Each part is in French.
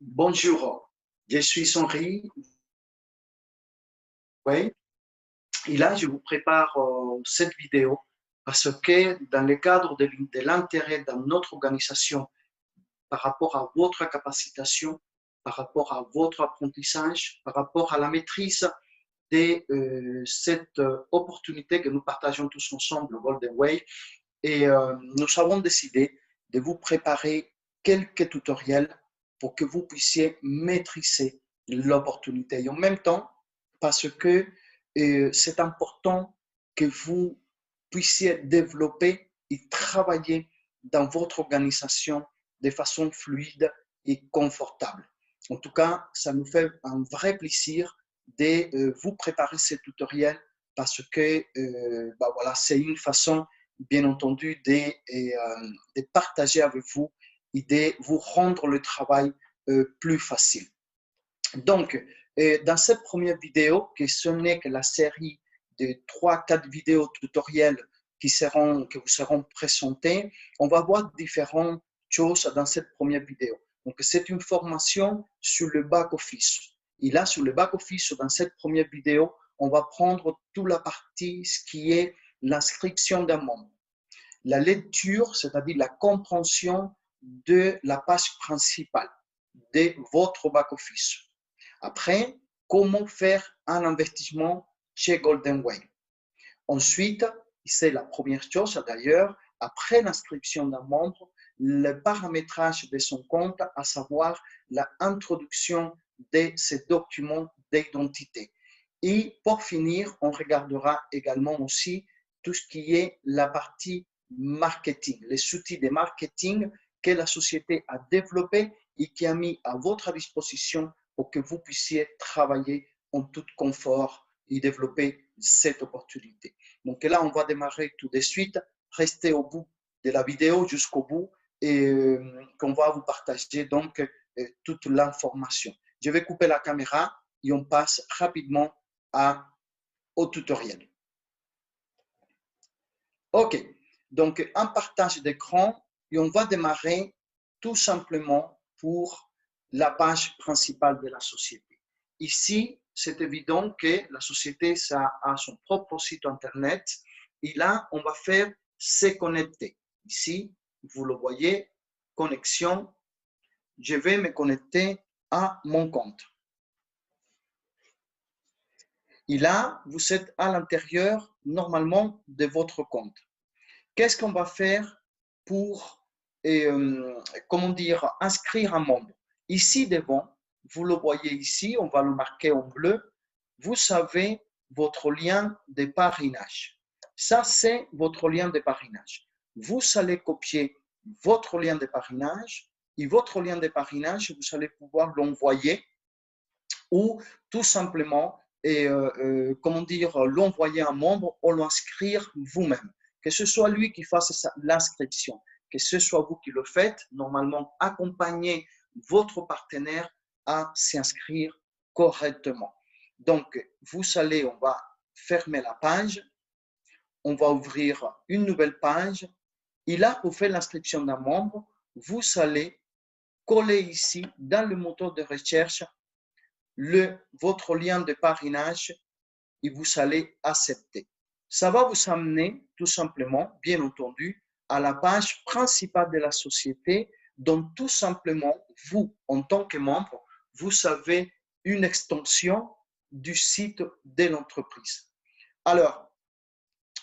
Bonjour, je suis Henri. Oui. Et là, je vous prépare cette vidéo parce que dans le cadre de l'intérêt dans notre organisation par rapport à votre capacitation, par rapport à votre apprentissage, par rapport à la maîtrise de cette opportunité que nous partageons tous ensemble, le Golden Way, et nous avons décidé de vous préparer quelques tutoriels pour que vous puissiez maîtriser l'opportunité. Et en même temps, parce que c'est important que vous puissiez développer et travailler dans votre organisation de façon fluide et confortable. En tout cas, ça nous fait un vrai plaisir de vous préparer ces tutoriels parce que voilà, c'est une façon bien entendu, de partager avec vous et de vous rendre le travail plus facile. Donc, dans cette première vidéo, que ce n'est que la série de 3-4 vidéos tutoriels qui vous seront présentées, on va voir différentes choses dans cette première vidéo. Donc, c'est une formation sur le back-office. Et là, sur le back-office, dans cette première vidéo, on va prendre toute la partie, ce qui est l'inscription d'un membre. La lecture, c'est-à-dire la compréhension de la page principale de votre back-office. Après, comment faire un investissement chez Golden Way. Ensuite, c'est la première chose d'ailleurs, après l'inscription d'un membre, le paramétrage de son compte, à savoir l'introduction de ces documents d'identité. Et pour finir, on regardera également aussi tout ce qui est la partie marketing, les outils de marketing que la société a développés et qui a mis à votre disposition pour que vous puissiez travailler en tout confort et développer cette opportunité. Donc là, on va démarrer tout de suite. Restez au bout de la vidéo jusqu'au bout et qu'on va vous partager donc toute l'information. Je vais couper la caméra et on passe rapidement au tutoriel. OK, donc un partage d'écran et on va démarrer tout simplement pour la page principale de la société. Ici, c'est évident que la société ça a son propre site internet et là, on va faire se connecter. Ici, vous le voyez, connexion. Je vais me connecter à mon compte. Et là, vous êtes à l'intérieur normalement de votre compte. Qu'est-ce qu'on va faire pour, comment dire, inscrire un membre? Ici devant, vous le voyez ici, on va le marquer en bleu, vous savez votre lien de parrainage. Ça, c'est votre lien de parrainage. Vous allez copier votre lien de parrainage et votre lien de parrainage, vous allez pouvoir l'envoyer ou tout simplement, comment dire, l'envoyer à un membre ou l'inscrire vous-même. Que ce soit lui qui fasse l'inscription, que ce soit vous qui le faites, normalement, accompagnez votre partenaire à s'inscrire correctement. Donc, vous allez, on va fermer la page, on va ouvrir une nouvelle page, et là, pour faire l'inscription d'un membre, vous allez coller ici, dans le moteur de recherche, votre lien de parrainage et vous allez accepter. Ça va vous amener tout simplement, bien entendu, à la page principale de la société dont tout simplement, vous, en tant que membre, vous avez une extension du site de l'entreprise. Alors,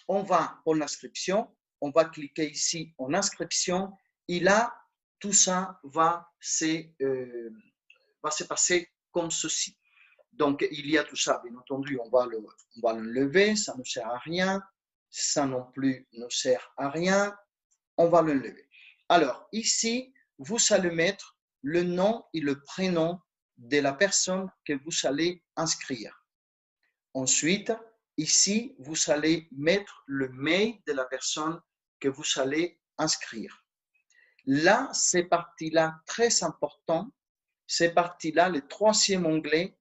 on va pour l'inscription, on va cliquer ici en inscription et là, tout ça va se passer comme ceci. Donc, il y a tout ça, bien entendu, on va l'enlever, ça ne sert à rien, ça non plus ne sert à rien, on va l'enlever. Alors, ici, vous allez mettre le nom et le prénom de la personne que vous allez inscrire. Ensuite, ici, vous allez mettre le mail de la personne que vous allez inscrire. Là, ces parties-là, très important, ces parties-là, le troisième onglet,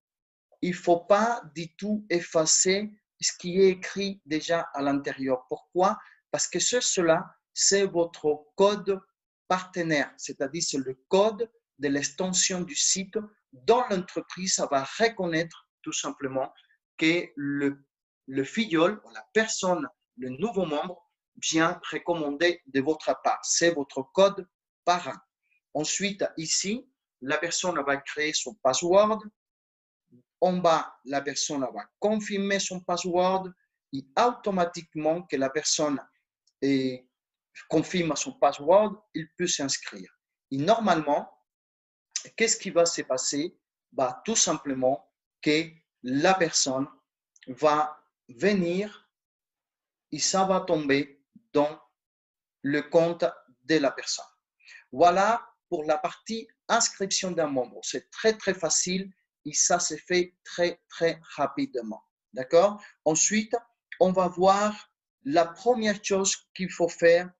il ne faut pas du tout effacer ce qui est écrit déjà à l'intérieur. Pourquoi? Parce que cela, c'est votre code partenaire, c'est-à-dire c'est le code de l'extension du site, dans l'entreprise, ça va reconnaître tout simplement que le filleul, la personne, le nouveau membre, vient recommander de votre part. C'est votre code parrain. Ensuite, ici, la personne va créer son password. En bas, la personne va confirmer son password et automatiquement que la personne confirme son password, il peut s'inscrire. Et normalement, qu'est-ce qui va se passer? Bah, tout simplement que la personne va venir et ça va tomber dans le compte de la personne. Voilà pour la partie inscription d'un membre. C'est très, très facile et ça se fait très, très rapidement. D'accord? Ensuite, on va voir la première chose qu'il faut faire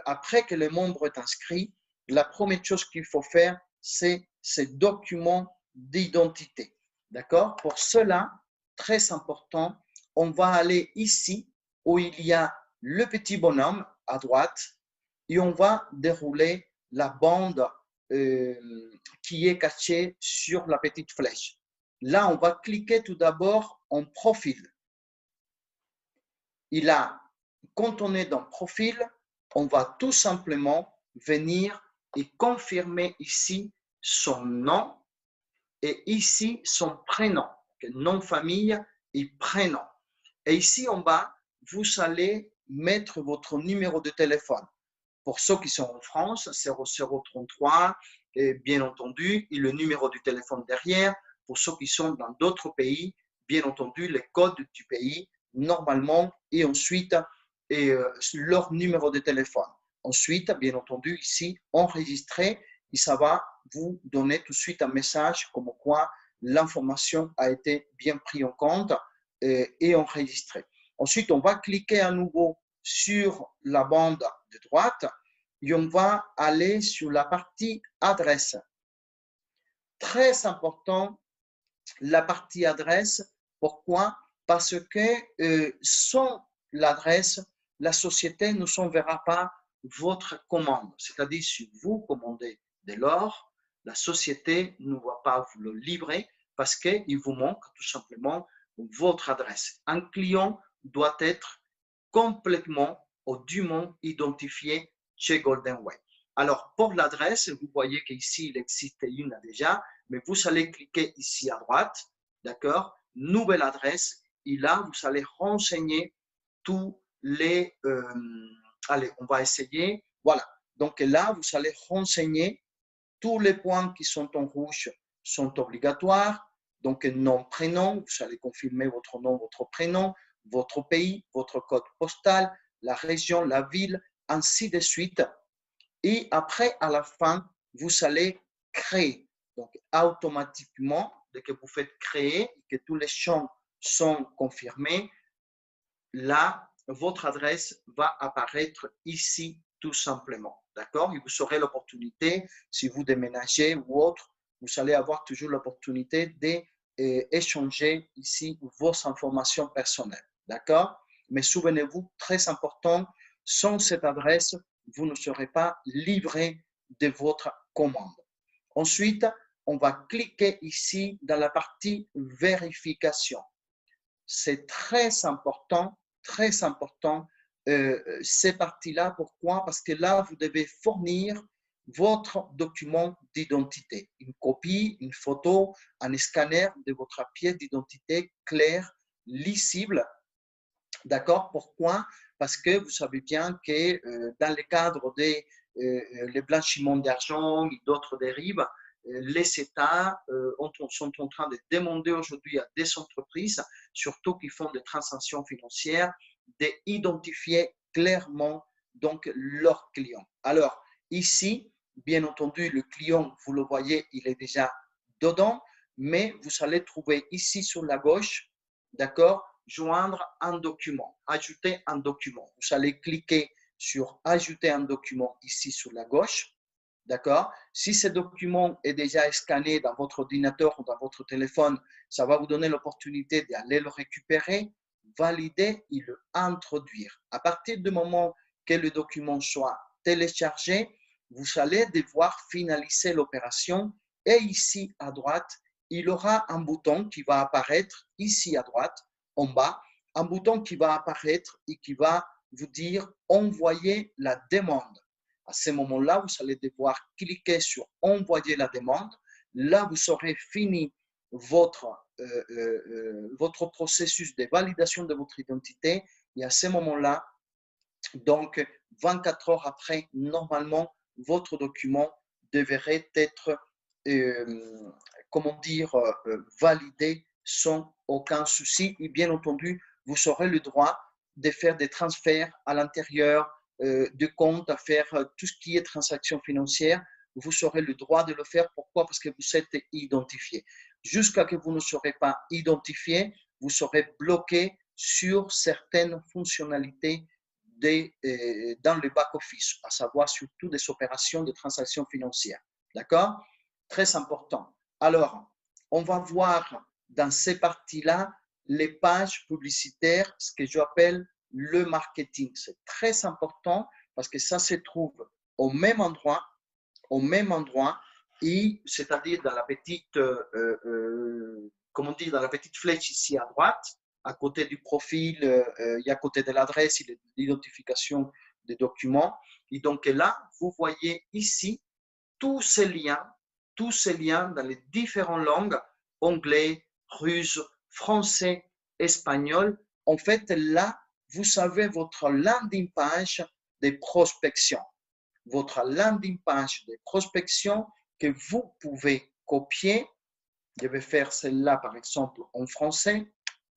après que le membre est inscrit. La première chose qu'il faut faire, c'est ces documents d'identité. D'accord? Pour cela, très important, on va aller ici où il y a le petit bonhomme à droite et on va dérouler la bande qui est cachée sur la petite flèche. Là, on va cliquer tout d'abord en profil. Et là, quand on est dans profil, on va tout simplement venir et confirmer ici son nom et ici son prénom, nom, famille et prénom. Et ici en bas, vous allez mettre votre numéro de téléphone. Pour ceux qui sont en France, 0033, et bien entendu, et le numéro du téléphone derrière. Pour ceux qui sont dans d'autres pays, bien entendu, les codes du pays, normalement, et ensuite, leur numéro de téléphone. Ensuite, bien entendu, ici, enregistrer, et ça va vous donner tout de suite un message comme quoi l'information a été bien prise en compte et enregistrée. Ensuite, on va cliquer à nouveau sur la bande de droite et on va aller sur la partie adresse. Très important, la partie adresse. Pourquoi? Parce que sans l'adresse, la société ne s'enverra pas votre commande. C'est-à-dire, si vous commandez de l'or, la société ne va pas vous le livrer parce qu'il vous manque tout simplement votre adresse. Un client doit être complètement ou dûment identifié chez GoldenWay. Alors, pour l'adresse, vous voyez qu'ici, il existe une déjà, mais vous allez cliquer ici à droite, d'accord, nouvelle adresse, et là, vous allez renseigner tous les... allez, on va essayer. Voilà. Donc là, vous allez renseigner tous les points qui sont en rouge sont obligatoires. Donc, nom, prénom, vous allez confirmer votre nom, votre prénom, votre pays, votre code postal, la région, la ville, ainsi de suite. Et après, à la fin, vous allez créer. Donc, automatiquement, dès que vous faites créer et que tous les champs sont confirmés, là, votre adresse va apparaître ici tout simplement. D'accord? Et vous aurez l'opportunité, si vous déménagez ou autre, vous allez avoir toujours l'opportunité d'échanger ici vos informations personnelles. D'accord? Mais souvenez-vous, très important, sans cette adresse, vous ne serez pas livré de votre commande. Ensuite, on va cliquer ici dans la partie vérification. C'est très important ces parties-là. Pourquoi? Parce que là, vous devez fournir votre document d'identité, une copie, une photo, un scanner de votre pièce d'identité claire, lisible. D'accord? Pourquoi? Parce que vous savez bien que dans le cadre des les blanchiments d'argent et d'autres dérives, les États sont en train de demander aujourd'hui à des entreprises, surtout qui font des transactions financières, d'identifier clairement donc leurs clients. Alors ici, bien entendu, le client, vous le voyez, il est déjà dedans, mais vous allez trouver ici sur la gauche, d'accord, joindre un document, ajouter un document. Vous allez cliquer sur ajouter un document ici sur la gauche. D'accord? Si ce document est déjà scanné dans votre ordinateur ou dans votre téléphone, ça va vous donner l'opportunité d'aller le récupérer, valider et le introduire. À partir du moment que le document soit téléchargé, vous allez devoir finaliser l'opération et ici à droite, il y aura un bouton qui va apparaître ici à droite, en bas, un bouton qui va apparaître et qui va vous dire envoyer la demande. À ce moment-là, vous allez devoir cliquer sur envoyer la demande. Là, vous aurez fini votre processus de validation de votre identité et à ce moment-là, donc 24 heures après, normalement, votre document devrait être, comment dire, validé sans aucun souci. Et bien entendu, vous aurez le droit de faire des transferts à l'intérieur du compte, à faire tout ce qui est transactions financières. Vous aurez le droit de le faire. Pourquoi? Parce que vous êtes identifié. Jusqu'à ce que vous ne serez pas identifié, vous serez bloqué sur certaines fonctionnalités dans le back-office, à savoir surtout des opérations de transactions financières. D'accord? Très important. Alors, on va voir dans ces parties-là les pages publicitaires, ce que j'appelle le marketing. C'est très important parce que ça se trouve au même endroit, et c'est-à-dire dans la petite, comment dire, dans la petite flèche ici à droite, à côté du profil et à côté de l'adresse et de l'identification des documents. Et donc là, vous voyez ici tous ces liens dans les différentes langues, anglais, russe, français, espagnol. En fait, là, vous avez votre landing page de prospection. Votre landing page de prospection que vous pouvez copier. Je vais faire celle-là, par exemple, en français.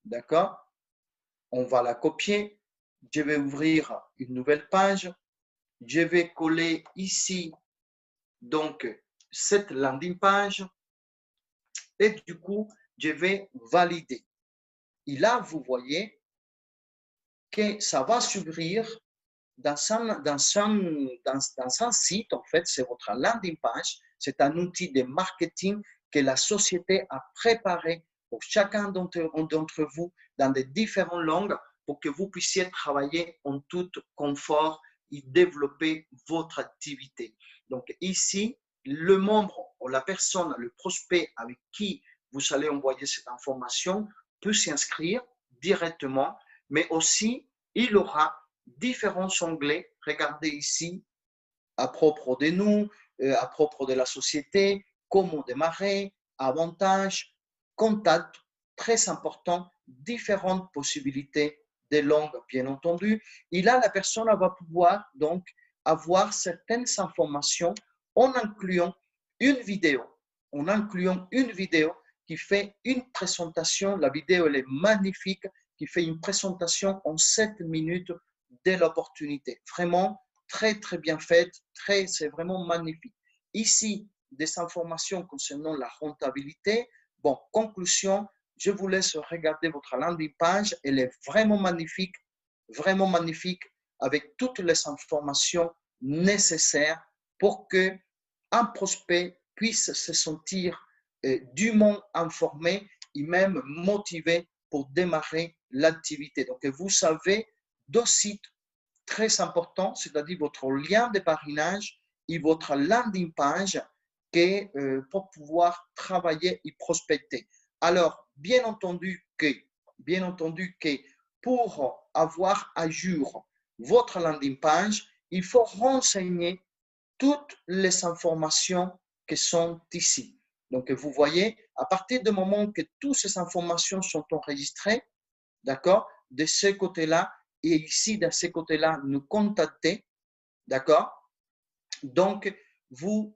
D'accord? On va la copier. Je vais ouvrir une nouvelle page. Je vais coller ici, donc, cette landing page. Et du coup, je vais valider. Et là, vous voyez que ça va s'ouvrir dans un site. En fait, c'est votre landing page. C'est un outil de marketing que la société a préparé pour chacun d'entre vous dans des différentes langues pour que vous puissiez travailler en tout confort et développer votre activité. Donc ici, le membre ou la personne, le prospect avec qui vous allez envoyer cette information peut s'inscrire directement, mais aussi il aura différents onglets. Regardez ici, à propos de nous, à propos de la société, comment démarrer, avantages, contact, très important, différentes possibilités de langue, bien entendu. Et là, la personne va pouvoir donc avoir certaines informations en incluant une vidéo, qui fait une présentation. La vidéo, elle est magnifique, qui fait une présentation en 7 minutes de l'opportunité. Vraiment, très, très bien faite, c'est vraiment magnifique. Ici, des informations concernant la rentabilité. Bon, conclusion, je vous laisse regarder votre landing page. Elle est vraiment magnifique, avec toutes les informations nécessaires pour qu'un prospect puisse se sentir dûment informé et même motivé pour démarrer l'activité. Donc, vous savez, 2 sites très importants, c'est-à-dire votre lien de parrainage et votre landing page pour pouvoir travailler et prospecter. Alors, bien entendu que pour avoir à jour votre landing page, il faut renseigner toutes les informations qui sont ici. Donc, vous voyez, à partir du moment que toutes ces informations sont enregistrées, d'accord, de ce côté-là, et ici, de ce côté-là, nous contacter, d'accord? Donc, vous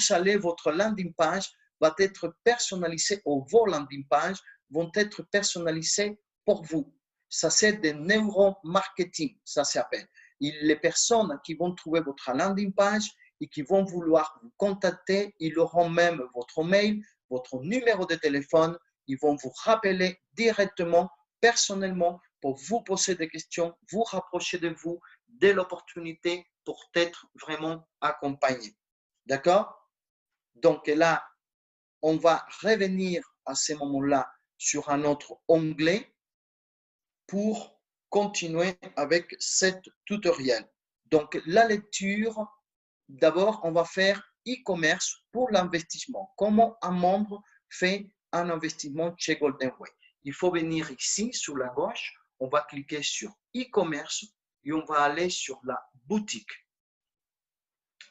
allez, votre landing page va être personnalisée, ou vos landing pages vont être personnalisées pour vous. Ça, c'est des neuromarketing, ça s'appelle. Les personnes qui vont trouver votre landing page et qui vont vouloir vous contacter, ils auront même votre mail, votre numéro de téléphone, ils vont vous rappeler directement, personnellement, pour vous poser des questions, vous rapprocher de vous, de l'opportunité pour être vraiment accompagné. D'accord? Donc là, on va revenir à ce moment-là sur un autre onglet pour continuer avec cet tutoriel. Donc, la lecture d'abord, on va faire e-commerce pour l'investissement. Comment un membre fait un investissement chez Golden Way? Il faut venir ici sur la gauche, on va cliquer sur e-commerce et on va aller sur la boutique.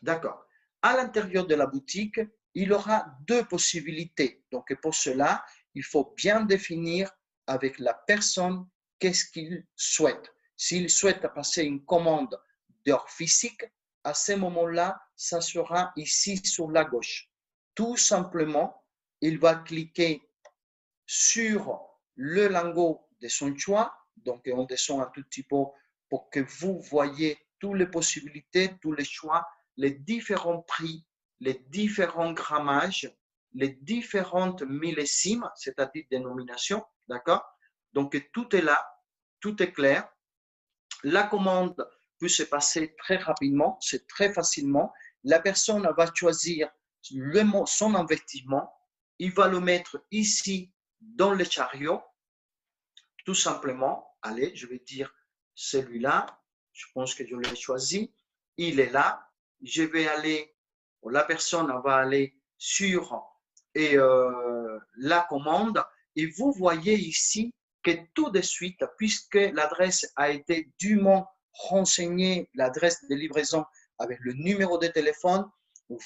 D'accord. À l'intérieur de la boutique, il y aura deux possibilités. Donc, pour cela, il faut bien définir avec la personne qu'est-ce qu'il souhaite. S'il souhaite passer une commande d'heure physique, à ce moment-là, ça sera ici sur la gauche. Tout simplement, il va cliquer sur le lingot de son choix. Donc, on descend un tout petit peu pour que vous voyez toutes les possibilités, tous les choix, les différents prix, les différents grammages, les différentes millésimes, c'est-à-dire dénominations, d'accord? Donc, tout est là, tout est clair. La commande peut se passer très rapidement, c'est très facilement. La personne va choisir son investissement, il va le mettre ici dans le chariot, tout simplement. Allez, je vais dire celui-là, je pense que je l'ai choisi, il est là. Je vais aller, la personne va aller sur la commande et vous voyez ici que tout de suite, puisque l'adresse a été dûment renseignée, l'adresse de livraison avec le numéro de téléphone,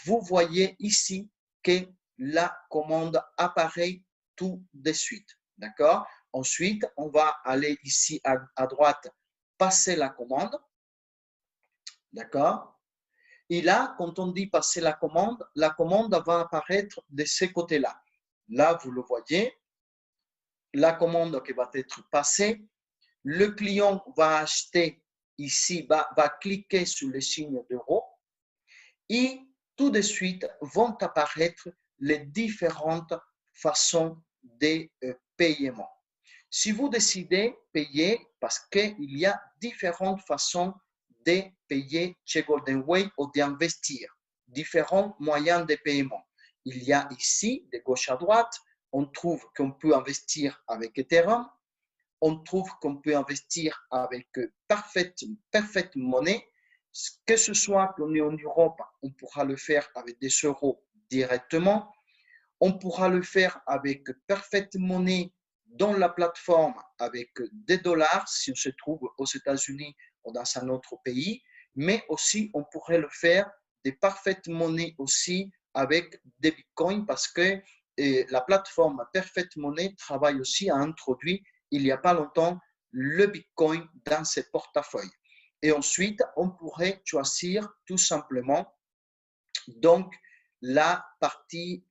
vous voyez ici que la commande apparaît tout de suite. D'accord? Ensuite, on va aller ici à droite, passer la commande. D'accord? Et là, quand on dit passer la commande va apparaître de ce côté-là. Là, vous le voyez, la commande qui va être passée. Le client va acheter ici, va cliquer sur le signe d'euro et tout de suite vont apparaître les différentes façons de paiement. Si vous décidez payer, parce qu'il y a différentes façons de payer chez Golden Way ou d'investir, différents moyens de paiement. Il y a ici, de gauche à droite, on trouve qu'on peut investir avec Ethereum, on trouve qu'on peut investir avec Perfect Money, que ce soit qu'on est en Europe, on pourra le faire avec des euros directement, on pourra le faire avec Perfect Money dans la plateforme avec des dollars si on se trouve aux États-Unis ou dans un autre pays, mais aussi on pourrait le faire des Perfect Money aussi avec des bitcoins parce que la plateforme Perfect Money travaille aussi à introduire il n'y a pas longtemps le bitcoin dans ses portefeuilles. Et ensuite, on pourrait choisir tout simplement donc la partie,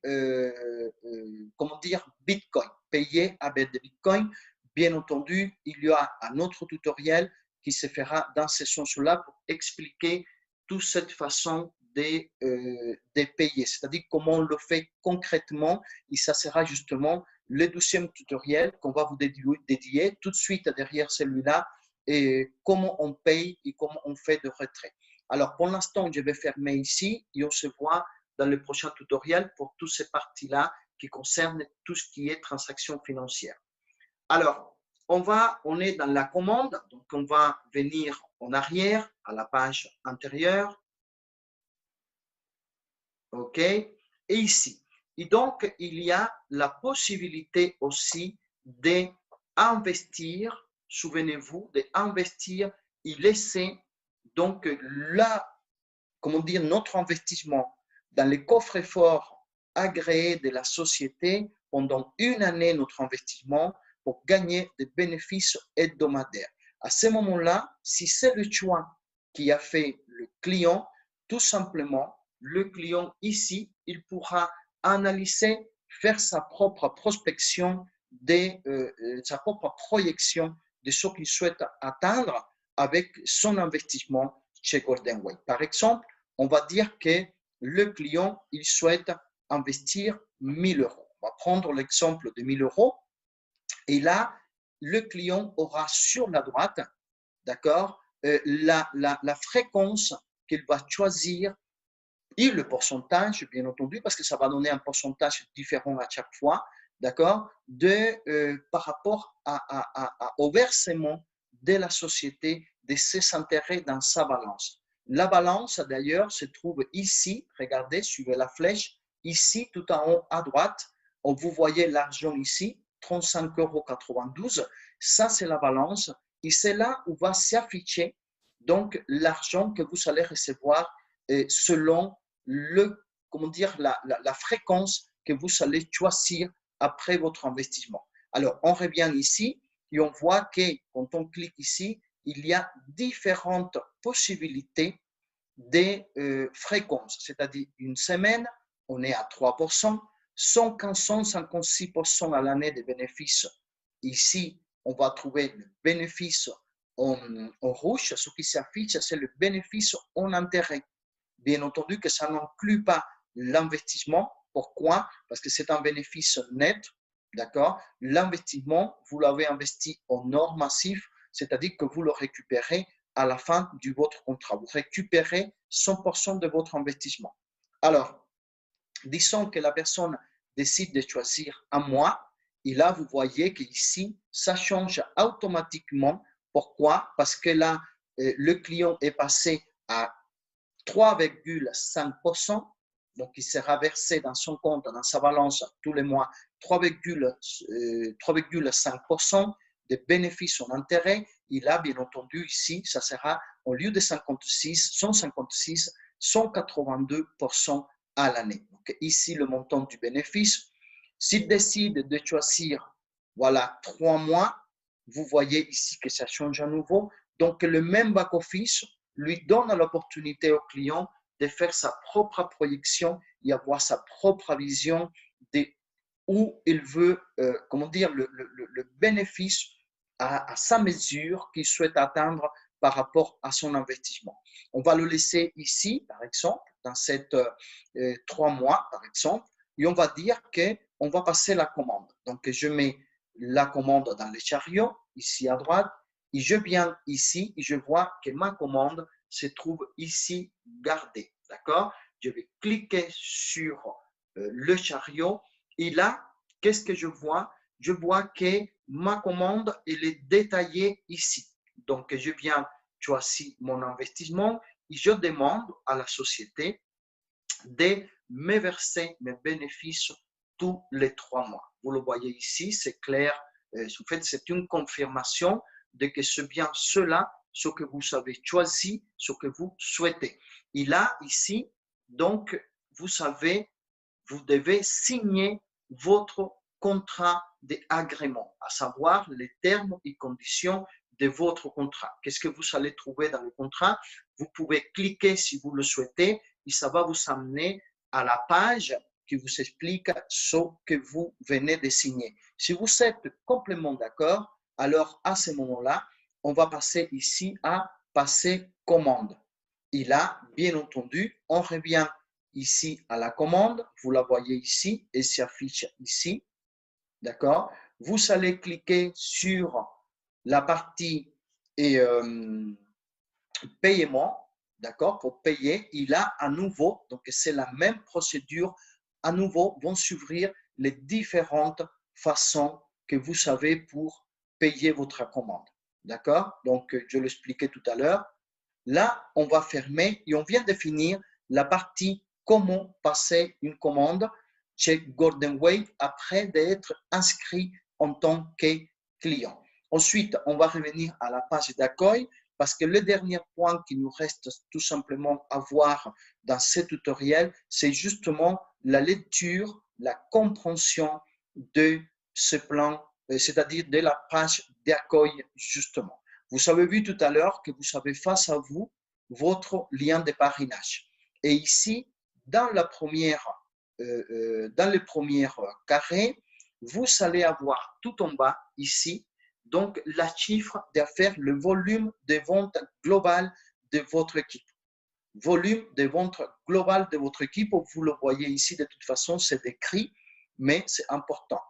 comment dire, Bitcoin, payer avec des Bitcoins. Bien entendu, il y a un autre tutoriel qui se fera dans ce sens-là pour expliquer toute cette façon de payer, c'est-à-dire comment on le fait concrètement. Et ça sera justement le 12e tutoriel qu'on va vous dédier tout de suite derrière celui-là, et comment on paye et comment on fait de retrait. Alors, pour l'instant, je vais fermer ici et on se voit dans le prochain tutoriel pour toutes ces parties-là qui concernent tout ce qui est transactions financières. Alors, on est dans la commande, donc on va venir en arrière à la page antérieure. OK? Et ici. Et donc, il y a la possibilité aussi d'investir, souvenez-vous, d'investir et laisser donc là, comment dire, notre investissement dans les coffres forts agréés de la société pendant une année, notre investissement pour gagner des bénéfices hebdomadaires. À ce moment-là, si c'est le choix qui a fait le client, tout simplement, le client ici, il pourra analyser, faire sa propre prospection, sa propre projection de ce qu'il souhaite atteindre avec son investissement chez Golden Way. Par exemple, on va dire que le client, il souhaite investir 1000 euros. On va prendre l'exemple de 1000 euros. Et là, le client aura sur la droite, d'accord, la fréquence qu'il va choisir et le pourcentage, bien entendu, parce que ça va donner un pourcentage différent à chaque fois, d'accord, par rapport au versement de la société de ses intérêts dans sa balance. La balance, d'ailleurs, se trouve ici. Regardez, suivez la flèche. Ici, tout en haut à droite, vous voyez l'argent ici, 35,92 €. Ça, c'est la balance. Et c'est là où va s'afficher donc l'argent que vous allez recevoir selon comment dire, la fréquence que vous allez choisir après votre investissement. Alors, on revient ici et on voit que quand on clique ici, il y a différentes possibilités de fréquences, c'est-à-dire une semaine, on est à 3%, 156% à l'année de bénéfices. Ici, on va trouver le bénéfice en rouge. Ce qui s'affiche, c'est le bénéfice en intérêt. Bien entendu que ça n'inclut pas l'investissement. Pourquoi? Parce que c'est un bénéfice net, d'accord? L'investissement, vous l'avez investi en or massif, c'est-à-dire que vous le récupérez à la fin de votre contrat. Vous récupérez 100% de votre investissement. Alors, disons que la personne décide de choisir un mois, et là, vous voyez qu'ici, ça change automatiquement. Pourquoi? Parce que là, le client est passé à 3,5%, donc il sera versé dans son compte, dans sa balance tous les mois, 3,5% de bénéfices en intérêt. Et là, bien entendu, ici, ça sera, au lieu de 156, 182% à l'année. Donc ici, le montant du bénéfice. S'il décide de choisir, voilà, 3 mois, vous voyez ici que ça change à nouveau. Donc, le même back-office lui donne l'opportunité au client de faire sa propre projection et avoir sa propre vision de où il veut, comment dire, le bénéfice à sa mesure qu'il souhaite atteindre par rapport à son investissement. On va le laisser ici, par exemple, dans ces 3 mois, par exemple, et on va dire qu'on va passer la commande. Donc, je mets la commande dans le chariot, ici à droite, et je viens ici et je vois que ma commande se trouve ici gardée. D'accord? Je vais cliquer sur le chariot et là, qu'est-ce que je vois? Je vois que ma commande, elle est détaillée ici. Donc, je viens choisir mon investissement et je demande à la société de me verser mes bénéfices tous les 3 mois. Vous le voyez ici, c'est clair. En fait, c'est une confirmation de que c'est bien cela, ce que vous avez choisi, ce que vous souhaitez. Et là, ici, donc, vous savez, vous devez signer votre contrat d'agrément, à savoir les termes et conditions de votre contrat. Qu'est-ce que vous allez trouver dans le contrat? Vous pouvez cliquer si vous le souhaitez et ça va vous amener à la page qui vous explique ce que vous venez de signer. Si vous êtes complètement d'accord, alors à ce moment-là, on va passer ici à passer commande. Et là, bien entendu, on revient ici à la commande. Vous la voyez ici et s'affiche ici. D'accord? Vous allez cliquer sur la partie paiement, d'accord, pour payer. Et là, à nouveau, donc c'est la même procédure. À nouveau, vont s'ouvrir les différentes façons que vous savez pour payer votre commande. D'accord? Donc, je l'expliquais tout à l'heure. Là, on va fermer et on vient de finir la partie comment passer une commande chez Gordon Wave après d'être inscrit en tant que client. Ensuite, on va revenir à la page d'accueil parce que le dernier point qui nous reste tout simplement à voir dans ce tutoriel, c'est justement la lecture, la compréhension de ce plan, c'est-à-dire de la page d'accueil justement. Vous avez vu tout à l'heure que vous avez face à vous votre lien de parrainage. Et ici, dans le premier carré, vous allez avoir tout en bas ici, donc la chiffre d'affaires, le volume de vente global de votre équipe. Volume de vente global de votre équipe, vous le voyez ici, de toute façon, c'est écrit, mais c'est important.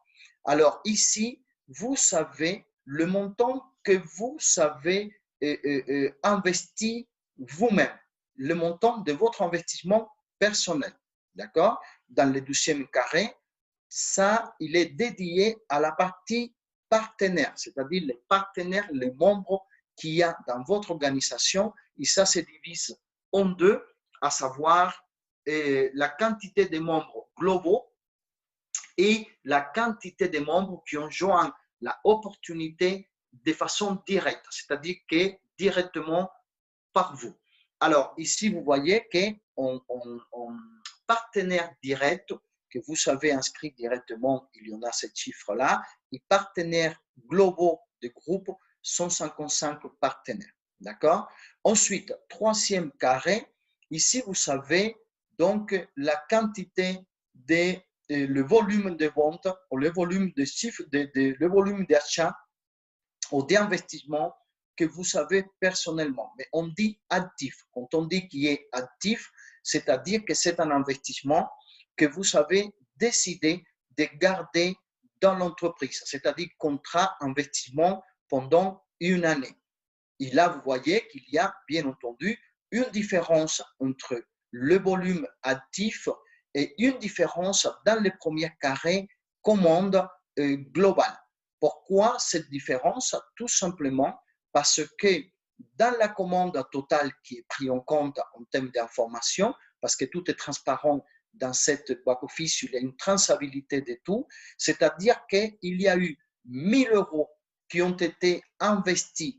Alors ici, vous savez le montant que vous avez investi vous-même, le montant de votre investissement personnel. D'accord? Dans le 12e carré, ça, il est dédié à la partie partenaire, c'est-à-dire les partenaires, les membres qu'il y a dans votre organisation, et ça se divise en deux, à savoir la quantité de membres globaux et la quantité de membres qui ont joint l'opportunité de façon directe, c'est-à-dire que directement par vous. Alors, ici, vous voyez qu'en partenaire direct, que vous avez inscrit directement, il y en a ce chiffre-là, et partenaires globaux de groupe, 155 partenaires. D'accord? Ensuite, troisième carré, ici, vous savez donc la quantité de le volume de vente ou le volume de chiffre, le volume d'achat ou d'investissement que vous savez personnellement. Mais on dit actif. Quand on dit qu'il est actif, c'est-à-dire que c'est un investissement que vous avez décidé de garder dans l'entreprise, c'est-à-dire contrat investissement pendant une année. Et là, vous voyez qu'il y a bien entendu une différence entre le volume actif et une différence dans les premiers carrés commande globale. Pourquoi cette différence? Tout simplement parce que dans la commande totale qui est prise en compte en termes d'information, parce que tout est transparent dans cette back-office, il y a une traçabilité de tout, c'est-à-dire qu'il y a eu 1000 euros qui ont été investis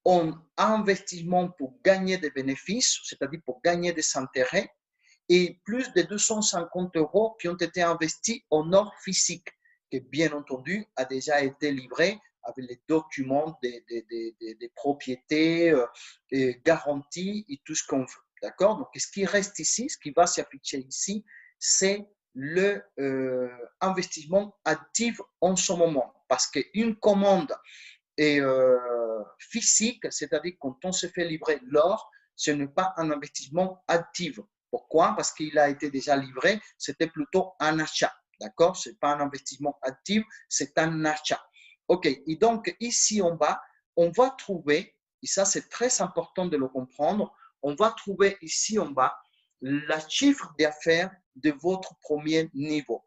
en investissement pour gagner des bénéfices, c'est-à-dire pour gagner des intérêts, et plus de 250 euros qui ont été investis en or physique, qui bien entendu a déjà été livré avec les documents des propriétés, garanties et tout ce qu'on veut. D'accord? Donc, ce qui reste ici, ce qui va s'afficher ici, c'est le investissement actif en ce moment. Parce qu'une commande et physique, c'est-à-dire quand on se fait livrer l'or, ce n'est pas un investissement actif. Pourquoi? Parce qu'il a été déjà livré, c'était plutôt un achat. D'accord? Ce n'est pas un investissement actif, c'est un achat. OK. Et donc, ici en bas, on va trouver, et ça c'est très important de le comprendre, on va trouver ici en bas le chiffre d'affaires de votre premier niveau.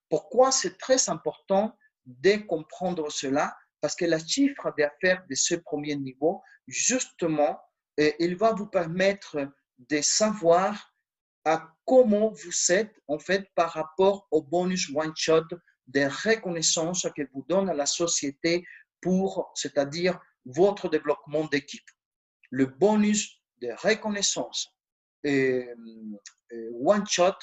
Pourquoi c'est très important de comprendre cela? Parce que le chiffre d'affaires de ce premier niveau, justement, il va vous permettre de savoir à comment vous êtes en fait par rapport au bonus one shot de reconnaissance que vous donne la société pour, c'est-à-dire votre développement d'équipe. Le bonus de reconnaissance one shot,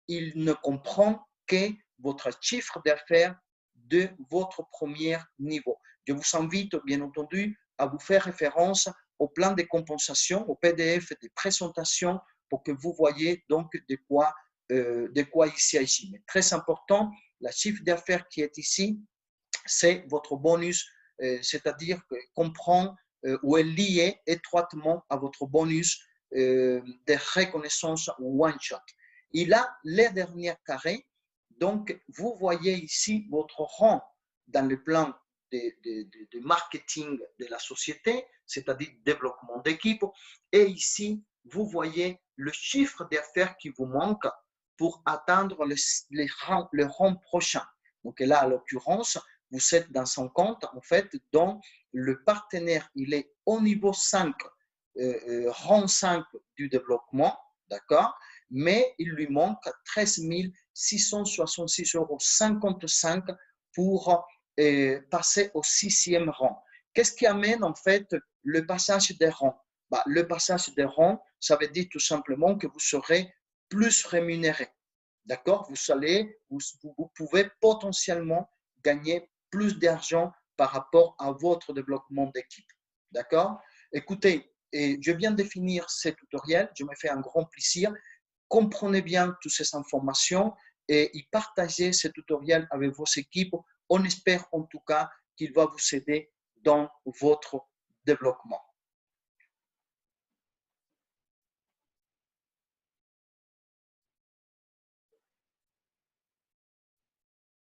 il ne comprend que votre chiffre d'affaires de votre premier niveau. Je vous invite, bien entendu, à vous faire référence au plan de compensation, au PDF de présentation pour que vous voyez donc de quoi il s'agit. Mais très important, le chiffre d'affaires qui est ici, c'est votre bonus, c'est-à-dire que comprend ou est lié étroitement à votre bonus de reconnaissance one-shot. Et là, les derniers carrés, donc vous voyez ici votre rang dans le plan de marketing de la société, c'est-à-dire développement d'équipe, et ici, vous voyez le chiffre d'affaires qui vous manque pour atteindre le rang prochain. Donc là, à l'occurrence, vous êtes dans son compte, en fait, dont le partenaire, il est au niveau 5, rang 5 du développement, d'accord? Mais il lui manque 13 666,55 € pour passer au 6e rang. Qu'est-ce qui amène, en fait, le passage des rangs? Le passage des rangs, ça veut dire tout simplement que vous serez plus rémunéré. D'accord? Vous pouvez potentiellement gagner plus d'argent par rapport à votre développement d'équipe. D'accord? Écoutez, je viens de finir ce tutoriel, je me fais un grand plaisir. Comprenez bien toutes ces informations et partagez ce tutoriel avec vos équipes. On espère en tout cas qu'il va vous aider dans votre développement.